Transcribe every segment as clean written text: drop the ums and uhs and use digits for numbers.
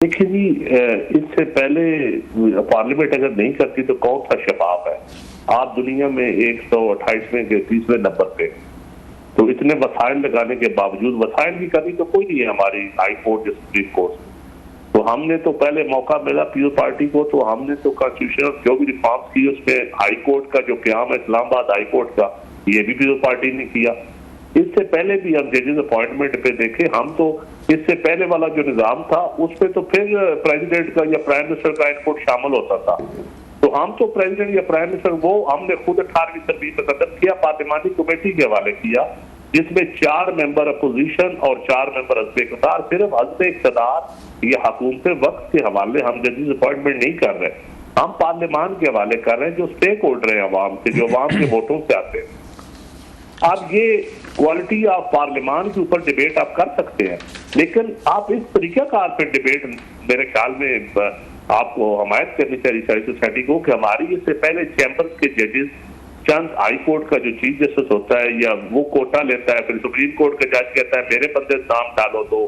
देखिए जी, इससे पहले पार्लियामेंट अगर नहीं करती तो कौन सा शफाफ है। आप दुनिया में 128वें के 30वें नंबर पे, तो इतने वसाइल लगाने के बावजूद वसाइल की कमी तो कोई नहीं है हमारी हाई कोर्ट या सुप्रीम कोर्ट। तो हमने तो पहले मौका मिला पीपल पार्टी को, तो हमने तो कॉन्स्टिट्यूशन जो भी रिफॉर्म्स की उसमें हाई कोर्ट का जो क्याम है इस्लामाबाद हाई कोर्ट का, ये भी पीपल पार्टी ने किया। इससे पहले भी हम जजेस अपॉइंटमेंट पे देखे, हम तो इससे पहले वाला जो निजाम था उस पर तो फिर प्रेसिडेंट का या प्राइम मिनिस्टर का इनपुट शामिल होता था। तो हम तो प्रेसिडेंट या प्राइम मिनिस्टर वो हमने खुद 18वीं तरमीम में कदम किया, पार्लियामानी कमेटी के हवाले किया, जिसमें 4 मेंबर अपोजिशन और 4 मेंबर हस्ब इक़्तिदार। सिर्फ हस्ब इक़्तिदार या हुकूमत वक्त के हवाले हम जजेस अपॉइंटमेंट नहीं कर रहे, हम पार्लियामान के हवाले कर रहे हैं जो स्टेक होल्डर है अवाम से, जो अवाम के वोटों से आते हैं। अब ये क्वालिटी ऑफ पार्लियामान के ऊपर डिबेट आप कर सकते हैं, लेकिन आप इस तरीकाकार पे डिबेट मेरे ख्याल में आपको हमायत करनी चाहिए सारी सोसाइटी को कि हमारी इससे पहले चैम्बर्स के जजेस, चंद हाई कोर्ट का जो चीफ जस्टिस होता है या वो कोटा लेता है, फिर सुप्रीम कोर्ट का जज कहता है मेरे बंदे नाम डालो, दो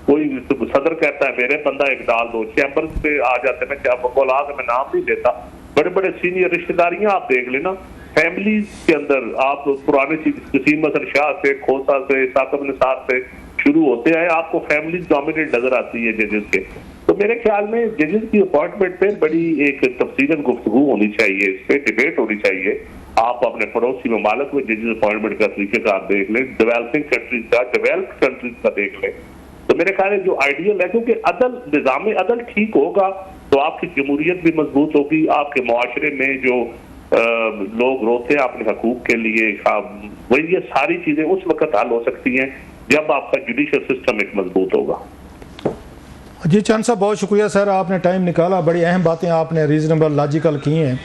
कोई सदर कहता है मेरे बंदा एक डाल दो, चैम्बर्स पे आ जाते हैं क्या बकौलाद मैं नाम नहीं लेता, बड़े बड़े सीनियर रिश्तेदारियां आप देख लेना फैमिलीज के अंदर। आप पुराने चीफ वसीम अहसन शाह से, खोसा से, साकिब निसार से शुरू होते हैं, आपको फैमिलीज डोमिनेट नजर आती है जजेस के। तो मेरे ख्याल में जजेस की अपॉइंटमेंट पे बड़ी एक तफसीलन गुफ्तगू होनी चाहिए, इस पे डिबेट होनी चाहिए। आप अपने पड़ोसी ममालिक में जजेस अपॉइंटमेंट का तरीकेकार देख लें, डेवलपिंग कंट्रीज का, डेवलप्ड कंट्रीज का देख लें। तो मेरे ख्याल में जो आइडियल है, क्योंकि अदल निजाम अदल ठीक होगा तो आपकी जमहूरियत भी मजबूत होगी, आपके मुआशरे में जो लोग रोते हैं अपने हकूक के लिए, वही ये सारी चीजें उस वक्त हल हो सकती हैं जब आपका जुडिशियल सिस्टम एक मजबूत होगा। जी चंद साहब, बहुत शुक्रिया सर, आपने टाइम निकाला, बड़ी अहम बातें आपने रीजनेबल लॉजिकल की हैं।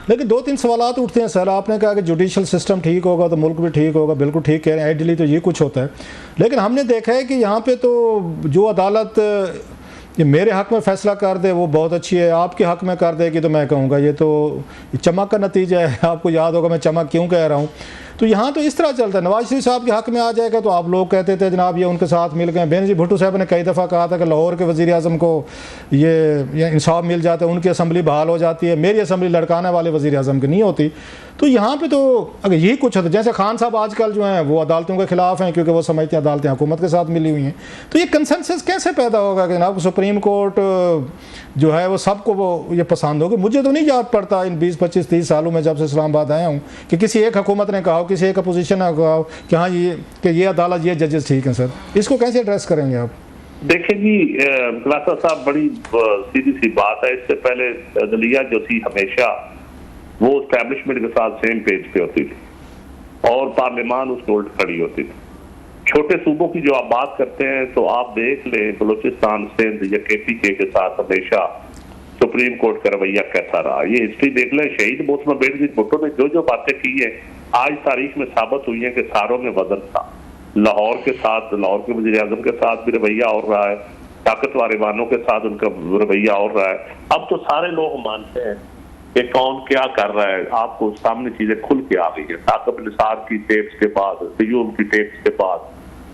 लेकिन 2-3 सवालात उठते हैं सर। आपने कहा कि जुडिशल सिस्टम ठीक होगा तो मुल्क भी ठीक होगा, बिल्कुल ठीक कह रहे हैं, आइडियली तो ये कुछ होता है। लेकिन हमने देखा है कि यहाँ पे तो जो अदालत ये मेरे हक़ में फ़ैसला कर दे वो बहुत अच्छी है, आपके हक़ में कर देगी तो मैं कहूँगा ये तो चमक का नतीजा है। आपको याद होगा मैं चमक क्यों कह रहा हूँ। तो यहाँ तो इस तरह चलता है, नवाज शरीफ साहब के हक़ में आ जाएगा तो आप लोग कहते थे जनाब ये उनके साथ मिल गए। बेनज़ीर भुट्टो साहब ने कई दफ़ा कहा था कि लाहौर के वज़ीर आज़म को ये इंसाफ मिल जाता है, उनकी असम्बली बहाल हो जाती है, मेरी असम्बली लड़काने वाले वज़ीर आज़म की नहीं होती। तो यहाँ पे तो अगर यही कुछ होता, जैसे खान साहब आजकल जो हैं वो अदालतों के खिलाफ हैं क्योंकि वो समझते हैं अदालतें हुकूमत के साथ मिली हुई हैं। तो ये कंसेंसस कैसे पैदा होगा कि जनाब सुप्रीम कोर्ट जो है वो सबको वो ये पसंद होगी। मुझे तो नहीं याद पड़ता इन 20-25-30 सालों में जब से इस्लामाबाद आया हूँ कि किसी एक हुकूमत ने कहा हो, किसी एक अपोजिशन ने कहा हो कि हाँ ये अदालत ये जजेस ठीक हैं। सर इसको कैसे एड्रेस करेंगे आप? देखिए जी खलासा साहब, बड़ी सीधी सी बात है। इससे पहले अदलिया जो थी हमेशा वो एस्टैब्लिशमेंट के साथ सेम पेज पे होती थी और पार्लियामान उसके उल्ट खड़ी होती थी। छोटे सूबों की जो आप बात करते हैं तो आप देख लें बलूचिस्तान, सिंध या KPK के साथ हमेशा सुप्रीम कोर्ट का रवैया कैसा रहा, ये हिस्ट्री देख लें। शहीद मोहतरमा बेनज़ीर भुट्टो ने जो जो बातें की है आज तारीख में साबित हुई है कि सारों में वजन था। लाहौर के साथ, लाहौर के वज़ीर आज़म के साथ भी रवैया और रहा है, ताकतवर ईवानों के साथ उनका रवैया और रहा है। अब तो सारे लोग मानते हैं कि कौन क्या कर रहा है, आपको सामने चीजें खुल के आ गई है। साकिब निसार की टेप्स के बाद, सयूम की टेप्स के बाद,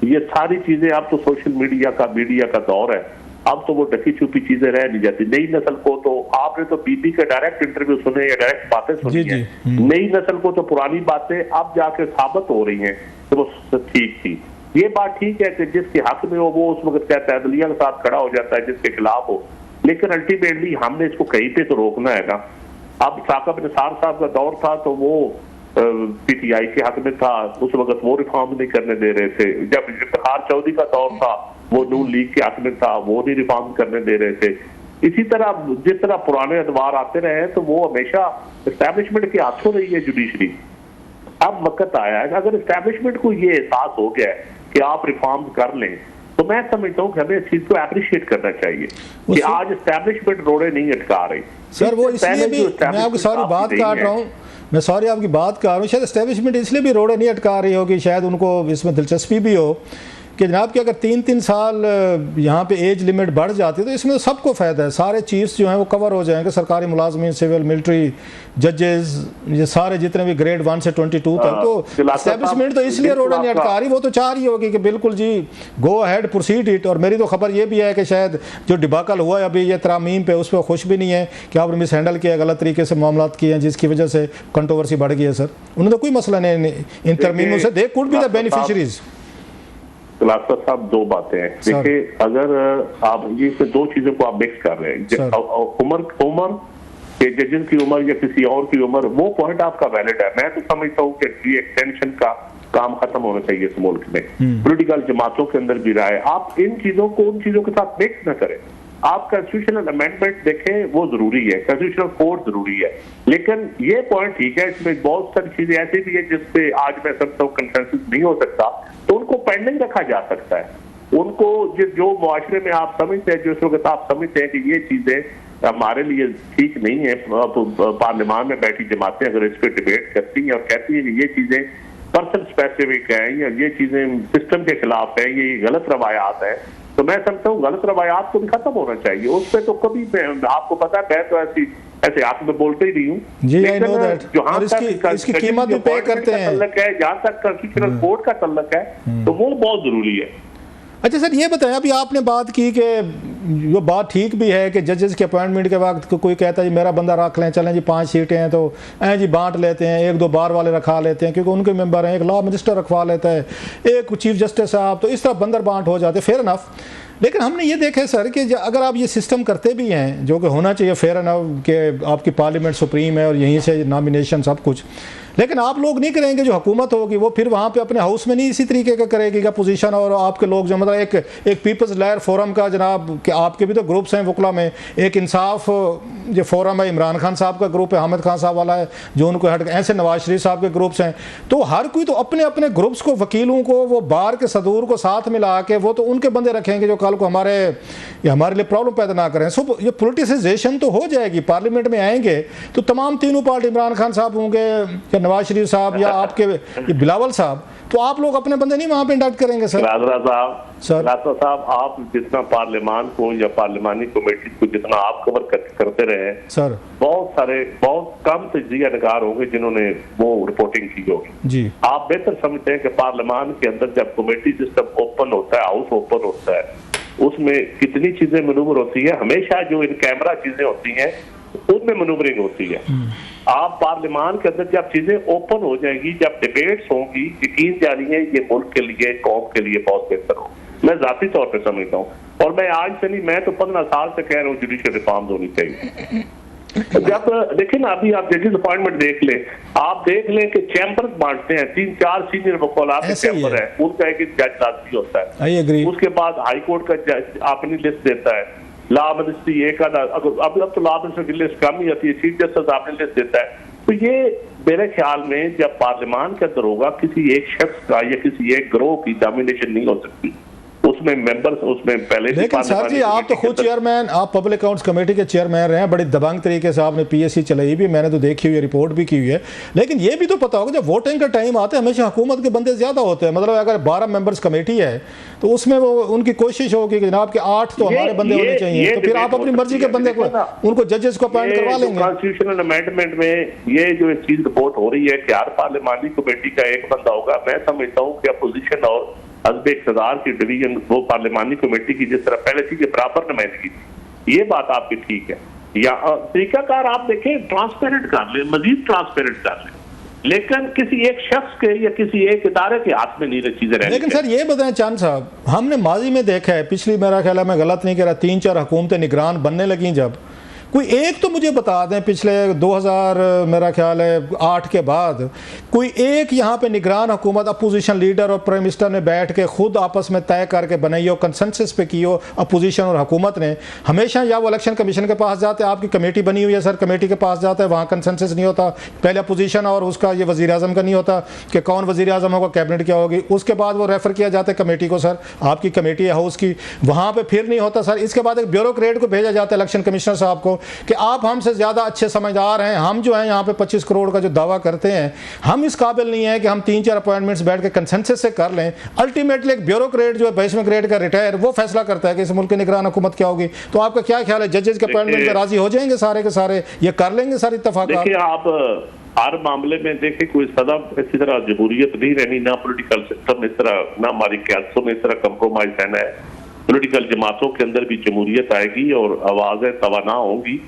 ये सारी चीजें अब तो सोशल मीडिया का दौर है। अब तो वो ढकी छुपी चीजें रह नहीं जाती। नई नस्ल को तो आपने तो बीबी के डायरेक्ट इंटरव्यू सुने या डायरेक्ट बातें सुनी है, नई नस्ल को तो पुरानी बातें अब जाके साबित हो रही हैं कि वो ठीक थी। ये बात ठीक है कि जिसके हक में हो वो उस वक्त कहता है, अदलिया के साथ खड़ा हो जाता है जिसके खिलाफ हो, लेकिन अल्टीमेटली हमने इसको कहीं पे तो रोकना है ना। अब साकिब निसार साहब का दौर था तो वो PTI के हक में था, उस वक्त वो रिफॉर्म नहीं करने दे रहे थे। जब इफ्तिखार चौधरी का दौर था वो नून लीग के हक में था, वो नहीं रिफॉर्म करने दे रहे थे। इसी तरह जिस तरह पुराने अदवार आते रहे हैं तो वो हमेशा एस्टैब्लिशमेंट के हाथों रही है जुडिशरी। अब वक्त आया है अगर एस्टैब्लिशमेंट को ये एहसास हो गया है कि आप रिफॉर्म कर लें तो मैं समझता हूँ कि हमें इस चीज को अप्रिशिएट करना चाहिए कि आज एस्टैब्लिशमेंट रोड़े नहीं अटका रही। सर वो इसलिए भी मैं आपकी सारी बात काट रहा हूँ, मैं सॉरी आपकी बात कर रहा हूँ, शायद एस्टैब्लिशमेंट इसलिए भी रोड़े नहीं अटका रही होगी, शायद उनको इसमें दिलचस्पी भी हो कि जनाब कि अगर 3-3 साल यहाँ पे एज लिमिट बढ़ जाती है तो इसमें तो सबको फ़ायदा है, सारे चीफ्स जो हैं वो कवर हो जाएंगे, सरकारी मुलाजमीन, सिविल, मिलिट्री, जजेस, ये सारे जितने भी ग्रेड 1 से 22 तक। तो एस्टेब्लिशमेंट तो इसलिए रोड़ा नहीं अटका रही, वो तो चाह रही होगी कि बिल्कुल जी गो अहेड प्रोसीड इट। और मेरी तो खबर ये भी है कि शायद जो डिबाकल हुआ है अभी ये तरामीम पे, उस पर खुश भी नहीं है कि आपने मिस हैंडल किया, गलत तरीके से मामला किए हैं, जिसकी वजह से कंट्रोवर्सी बढ़ गई है। सर उन्होंने तो कोई मसला नहीं इन तरमीमों से, they could be the beneficiaries. खिलाफत साहब, दो बातें हैं। देखिए, अगर आप ये दो चीजों को आप मिक्स कर रहे हैं, उम्र के जजेस की उम्र या किसी और की उम्र, वो पॉइंट आपका वैलिड है। मैं तो समझता हूँ कि ये एक्सटेंशन का काम खत्म होना चाहिए इस मुल्क में। पॉलिटिकल जमातों के अंदर भी राय, आप इन चीजों को उन चीजों के साथ मिक्स न करें। आप कॉन्स्टिट्यूशनल अमेंडमेंट देखें, वो जरूरी है, कॉन्स्टिट्यूशनल कोड जरूरी है, लेकिन ये पॉइंट ठीक है, इसमें बहुत सारी चीजें ऐसी भी है जिसपे आज मैं समझता हूँ कंसेंसस नहीं हो सकता, तो उनको पेंडिंग रखा जा सकता है। उनको जो मुआशरे में आप समझते हैं, जिस वक्त आप समझते हैं कि ये चीजें हमारे लिए ठीक नहीं है, पार्लियामान में बैठी जमातें अगर इस पर डिबेट करती हैं और कहती हैं कि ये चीजें पर्सन स्पेसिफिक है या ये चीजें सिस्टम के खिलाफ है, ये गलत रवायात है, तो मैं समझता हूँ गलत रवायात को भी खत्म होना चाहिए। उस पर तो कभी, आपको पता है, मैं तो ऐसे आप में बोलते ही नहीं हूँ, इसकी कीमत भी पे करते हैं, जहाँ तक कॉन्स्टिट्यूशनल कोड का तल्लक है तो वो बहुत जरूरी है। अच्छा सर, ये बताएं, अभी आपने बात की कि वो बात ठीक भी है कि जजेस के अपॉइंटमेंट के वक्त कोई कहता है जी मेरा बंदा रख लें, चलें जी 5 सीटें हैं तो जी बांट लेते हैं, 1-2 बार वाले रखा लेते हैं क्योंकि उनके मेंबर हैं, एक लॉ मिनिस्टर रखवा लेता है, एक चीफ जस्टिस साहब, तो इस तरह बंदर बांट हो जाते, फेयर इनफ। लेकिन हमने ये देखा है सर कि अगर आप ये सिस्टम करते भी हैं, जो कि होना चाहिए फेयर इनफ, कि आपकी पार्लियामेंट सुप्रीम है और यहीं से नॉमिनेशन सब कुछ, लेकिन आप लोग नहीं करेंगे, जो हुकूमत होगी वो फिर वहाँ पे अपने हाउस में नहीं इसी तरीके का करेगी का पोजीशन, और आपके लोग जो मतलब एक पीपल्स लॉयर फोरम का जनाब कि आपके भी तो ग्रुप्स हैं वकला में, एक इंसाफ जो फोरम है, इमरान खान साहब का ग्रुप है, हामिद खान साहब वाला है जो उनको हट, ऐसे नवाज शरीफ साहब के ग्रुप्स हैं, तो हर कोई तो अपने अपने ग्रुप्स को, वकीलों को, वो बार के सदूर को साथ मिला के वो तो उनके बंदे रखेंगे जो कल को हमारे लिए प्रॉब्लम पैदा ना करें। सो ये पोलिटिसाइजेशन तो हो जाएगी, पार्लियामेंट में आएंगे तो तमाम तीनों पार्टी, इमरान खान साहब होंगे या नवाज शरीफ साहब या आपके ये बिलावल साहब, तो आप लोग अपने बंदे नहीं वहां पे इंडक्ट करेंगे सर? राजा साहब, आप जितना पार्लियामान को या पार्लियामानी कमेटी को जितना आप कवर करते रहे सर, बहुत कम तजिया नगार होंगे जिन्होंने वो रिपोर्टिंग की होगी जी। आप बेहतर समझते हैं कि पार्लियामान के अंदर जब कमेटी सिस्टम ओपन होता है, हाउस ओपन होता है, उसमें कितनी चीजें मनूवर होती है, हमेशा जो इन कैमरा चीजें होती हैं उनमें मनूवरिंग होती है। आप पार्लियामान के अंदर जब चीजें ओपन हो जाएंगी, जब डिबेट्स होंगी, यकीन जानिए ये मुल्क के लिए, कौम के लिए बहुत बेहतर हो। मैं जाती तौर पे समझता हूँ, और मैं आज से नहीं, मैं तो 15 साल से कह रहा हूँ जुडिशियल रिफॉर्म्स होनी चाहिए। जब देखिए ना, अभी आप जजेस अपॉइंटमेंट देख लें, आप देख लें कि चैम्बर बांटते हैं, 3-4 सीनियर वकालत चैम्बर है, उनका एक जज लाजमी होता है, उसके बाद हाई कोर्ट का जज अपनी लिस्ट देता है, लॉ मिनिस्ट्री एक अब तो लॉ मिनिस्टर की लिस्ट कम ही आती है, चीफ जस्टिस अपनी लिस्ट देता है। तो ये मेरे ख्याल में जब पार्लियामान के अंदर होगा, किसी एक शख्स का या किसी एक ग्रोह की डोमिनेशन नहीं हो सकती, उसमें मेंबर्स उसमें पहले। लेकिन सर जी, आप तो खुद चेयरमैन, आप पब्लिक अकाउंट्स कमेटी के चेयरमैन रहे हैं, बड़ी दबंग तरीके से आपने पीएससी चलाई भी, मैंने तो देखी हुई है, रिपोर्ट भी की हुई है, लेकिन ये भी तो पता होगा जब वोटिंग का टाइम आता है हमेशा हुकूमत के बंदे ज्यादा होते हैं। मतलब अगर 12 मेंबर्स कमेटी है तो उसमें वो उनकी कोशिश होगी कि जनाब के 8 तो हमारे बंदे होने चाहिए, तो फिर आप अपनी मर्जी के बंदे को, उनको जजेस को अपॉइंट करवा लेंगे। कॉन्स्टिट्यूशनल अमेंडमेंट में ये जो चीज रिपोर्ट हो रही है कि हर पार्लियामानी कमेटी का एक बंदा होगा, मैं समझता हूँ कि अपोजिशन और हज़्ब इक़्तिदार की डिवीजन वो पार्लियामानी कमेटी की जिस तरह पहले थी कि बराबर नुमाइंदगी थी, ये बात आपकी ठीक है। या तरीकाकार आप देखें, ट्रांसपेरेंट कर ले, मजीद ट्रांसपेरेंट कर ले, लेकिन किसी एक शख्स के या किसी एक इदारे के हाथ में नहीं रही चीजें रहनी। लेकिन सर ये बताएं चांद साहब, हमने माजी में देखा है, पिछली, मेरा ख्याल है मैं गलत नहीं कह रहा, 3-4 हुकूमतें निगरान बनने लगी, जब कोई एक तो मुझे बता दें पिछले 2000 मेरा ख्याल है 8 के बाद कोई एक यहाँ पे निगरान हुकूमत अपोजिशन लीडर और प्राइम मिनिस्टर ने बैठ के खुद आपस में तय करके बनाई हो, कंसेंसस पे की हो अपोजिशन और हुकूमत ने। हमेशा या वो इलेक्शन कमीशन के पास जाते, आपकी कमेटी बनी हुई है सर, कमेटी के पास जाता है, वहाँ कंसेंसस नहीं होता, पहले अपोजिशन और उसका ये वज़ीर आज़म का नहीं होता कि कौन वज़ीर आज़म होगा, कैबिनेट क्या होगी, उसके बाद वो रेफ़र किया जाता है कमेटी को, सर आपकी कमेटी है हाउस की, वहाँ पर फिर नहीं होता सर। इसके बाद एक ब्यूरोक्रेट को भेजा जाता है इलेक्शन कमिश्नर साहब को कि आप हमसे ज़्यादा अच्छे समझदार हैं, हम जो हैं यहाँ पे 25 करोड़ का जो दावा करते हैं, हम इस काबिल नहीं है कि हम 3-4 अपॉइंटमेंट्स बैठ के कंसेंसस से कर लें। अल्टीमेटली एक ब्यूरोक्रेट जो है 22वें ग्रेड का रिटायर, वो फैसला करता है कि इस मुल्क की निगरान हुकूमत क्या होगी। तो आपका क्या ख्याल है, जजेस के अपॉइंटमेंट पर राजी हो जाएंगे सारे के सारे, ये कर लेंगे सारी इत्तफाक़ात? देखिए, आप हर मामले में देखें, कोई सदा इसी तरह जमहूरियत नहीं रहनी, ना पॉलिटिकल सिस्टम इस तरह, ना हमारी क्यादतों में इस तरह कंप्रोमाइज रहना है। पॉलिटिकल जमातों के अंदर भी जमहूरियत आएगी और आवाजें तवाना होंगी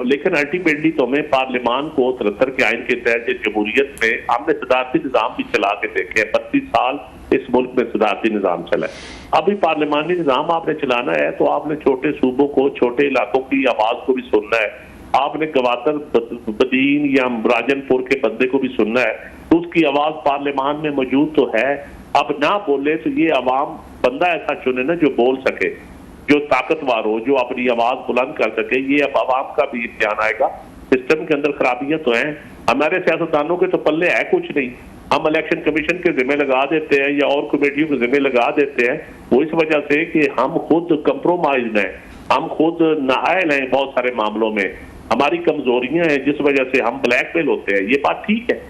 लेकिन अल्टीमेटली तो हमें पार्लियामान को 73 के आइन के तहत जमहूरियत में हमने सदारती निज़ाम भी चला के देखे हैं। 32 साल इस मुल्क में सदारती निज़ाम चला है। अभी पार्लियामानी निज़ाम आपने चलाना है तो आपने छोटे सूबों को, छोटे इलाकों की आवाज को भी सुनना है। आपने गवादर, बदीन या राजनपुर के बंदे को भी सुनना है, तो उसकी आवाज पार्लियामान में मौजूद तो है। अब ना बोले तो ये अवाम बंदा ऐसा चुने ना जो बोल सके, जो ताकतवर हो, जो अपनी आवाज बुलंद कर सके। ये अब अवाम का भी इम्तिहान आएगा। सिस्टम के अंदर खराबियां तो हैं, हमारे सियासतदानों के तो पल्ले है कुछ नहीं। हम इलेक्शन कमीशन के जिम्मे लगा देते हैं या और कमेटियों के जिम्मे लगा देते हैं, वो इस वजह से कि हम खुद कंप्रोमाइज हैं, हम खुद नाअहल हैं बहुत सारे मामलों में, हमारी कमजोरियां हैं जिस वजह से हम ब्लैकमेल होते हैं। ये बात ठीक है,